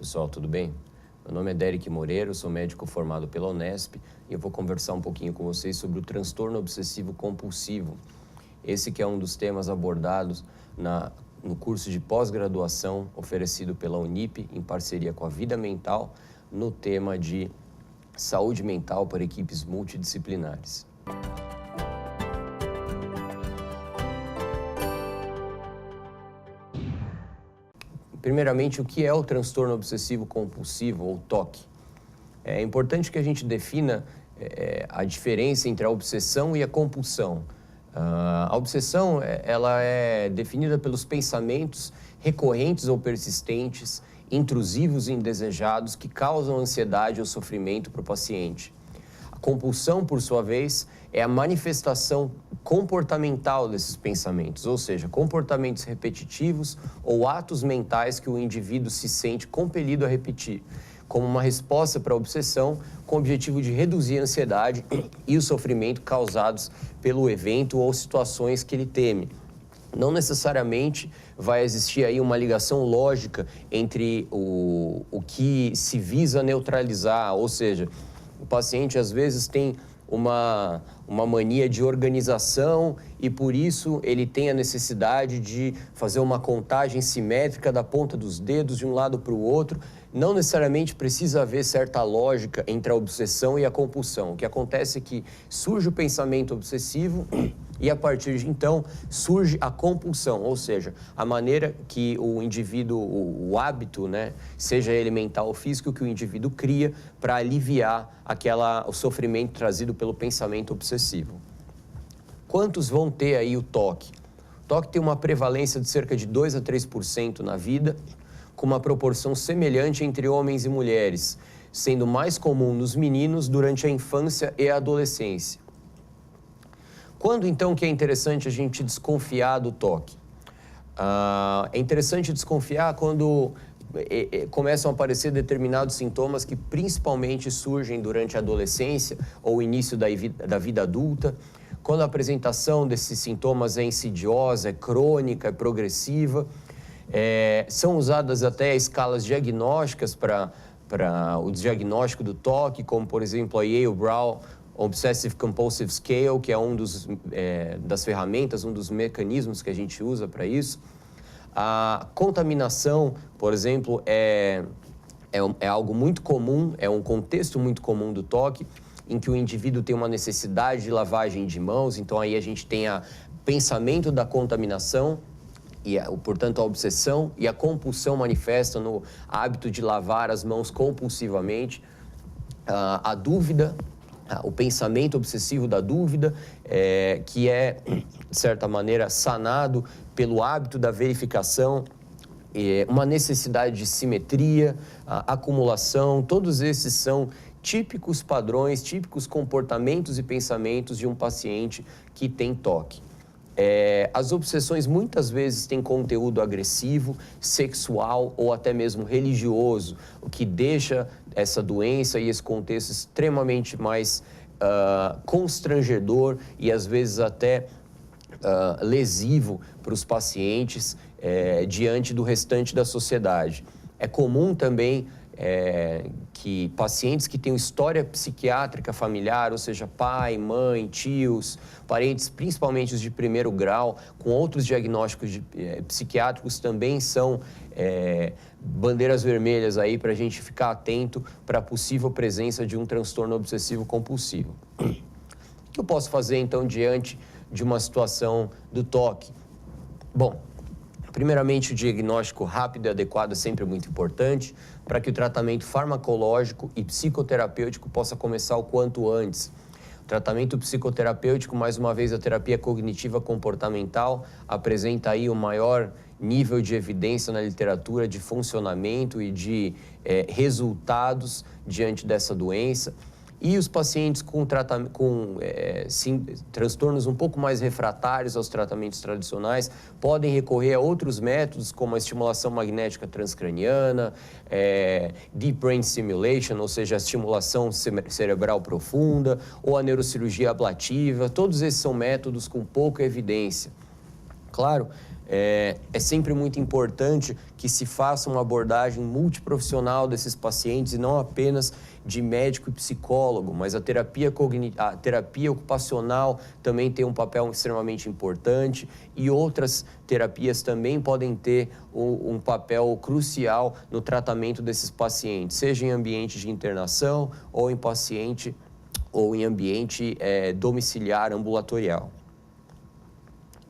Pessoal, tudo bem? Meu nome é Derek Moreira, eu sou médico formado pela Unesp e eu vou conversar um pouquinho com vocês sobre o transtorno obsessivo compulsivo. Esse que é um dos temas abordados no curso de pós-graduação oferecido pela Unip em parceria com a Vida Mental no tema de saúde mental para equipes multidisciplinares. Primeiramente, o que é o transtorno obsessivo compulsivo, ou TOC? É importante que a gente defina a diferença entre a obsessão e a compulsão. A obsessão ela é definida pelos pensamentos recorrentes ou persistentes, intrusivos e indesejados, que causam ansiedade ou sofrimento para o paciente. A compulsão, por sua vez, é a manifestação comportamental desses pensamentos, ou seja, comportamentos repetitivos ou atos mentais que o indivíduo se sente compelido a repetir, como uma resposta para a obsessão, com o objetivo de reduzir a ansiedade e o sofrimento causados pelo evento ou situações que ele teme. Não necessariamente vai existir aí uma ligação lógica entre o que se visa neutralizar, ou seja, o paciente às vezes tem uma mania de organização e por isso ele tem a necessidade de fazer uma contagem simétrica da ponta dos dedos de um lado para o outro. Não necessariamente precisa haver certa lógica entre a obsessão e a compulsão. O que acontece é que surge o pensamento obsessivo e a partir de então surge a compulsão, ou seja, a maneira que o indivíduo, o hábito, né, seja ele mental ou físico, que o indivíduo cria para aliviar o sofrimento trazido pelo pensamento obsessivo. Quantos vão ter aí o TOC? O TOC tem uma prevalência de cerca de 2 a 3% na vida, com uma proporção semelhante entre homens e mulheres, sendo mais comum nos meninos durante a infância e a adolescência. Quando, então, que é interessante a gente desconfiar do TOC? É interessante desconfiar quando começam a aparecer determinados sintomas que principalmente surgem durante a adolescência ou início da vida adulta, quando a apresentação desses sintomas é insidiosa, é crônica, é progressiva. São usadas até escalas diagnósticas para o diagnóstico do TOC, como, por exemplo, a Yale-Brown Obsessive Compulsive Scale, que é das ferramentas, um dos mecanismos que a gente usa para isso. A contaminação, por exemplo, é algo muito comum, é um contexto muito comum do TOC, em que o indivíduo tem uma necessidade de lavagem de mãos, então aí a gente tem o pensamento da contaminação, e, portanto, a obsessão e a compulsão manifesta no hábito de lavar as mãos compulsivamente. A dúvida, o pensamento obsessivo da dúvida, que é, de certa maneira, sanado pelo hábito da verificação, uma necessidade de simetria, acumulação, todos esses são típicos padrões, típicos comportamentos e pensamentos de um paciente que tem TOC. As obsessões muitas vezes têm conteúdo agressivo, sexual ou até mesmo religioso, o que deixa essa doença e esse contexto extremamente mais constrangedor e às vezes até lesivo para os pacientes diante do restante da sociedade. É comum também que pacientes que têm história psiquiátrica familiar, ou seja, pai, mãe, tios, parentes, principalmente os de primeiro grau, com outros diagnósticos psiquiátricos, também são bandeiras vermelhas aí para a gente ficar atento para a possível presença de um transtorno obsessivo compulsivo. O que eu posso fazer, então, diante de uma situação do TOC? Bom, primeiramente, o diagnóstico rápido e adequado é sempre muito importante para que o tratamento farmacológico e psicoterapêutico possa começar o quanto antes. O tratamento psicoterapêutico, mais uma vez, a terapia cognitiva comportamental, apresenta aí o maior nível de evidência na literatura de funcionamento e de resultados diante dessa doença. E os pacientes com transtornos um pouco mais refratários aos tratamentos tradicionais podem recorrer a outros métodos, como a estimulação magnética transcraniana, Deep Brain Stimulation, ou seja, a estimulação cerebral profunda, ou a neurocirurgia ablativa. Todos esses são métodos com pouca evidência. Claro, é sempre muito importante que se faça uma abordagem multiprofissional desses pacientes e não apenas de médico e psicólogo, mas a terapia ocupacional também tem um papel extremamente importante e outras terapias também podem ter um papel crucial no tratamento desses pacientes, seja em ambiente de internação ou em ambiente domiciliar ambulatorial.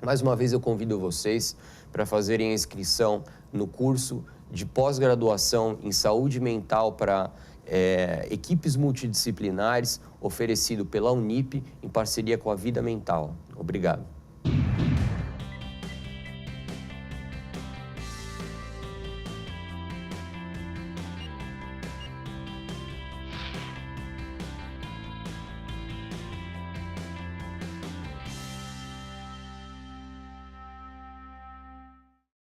Mais uma vez eu convido vocês para fazerem a inscrição no curso de pós-graduação em saúde mental para equipes multidisciplinares, oferecido pela Unip em parceria com a Vida Mental. Obrigado.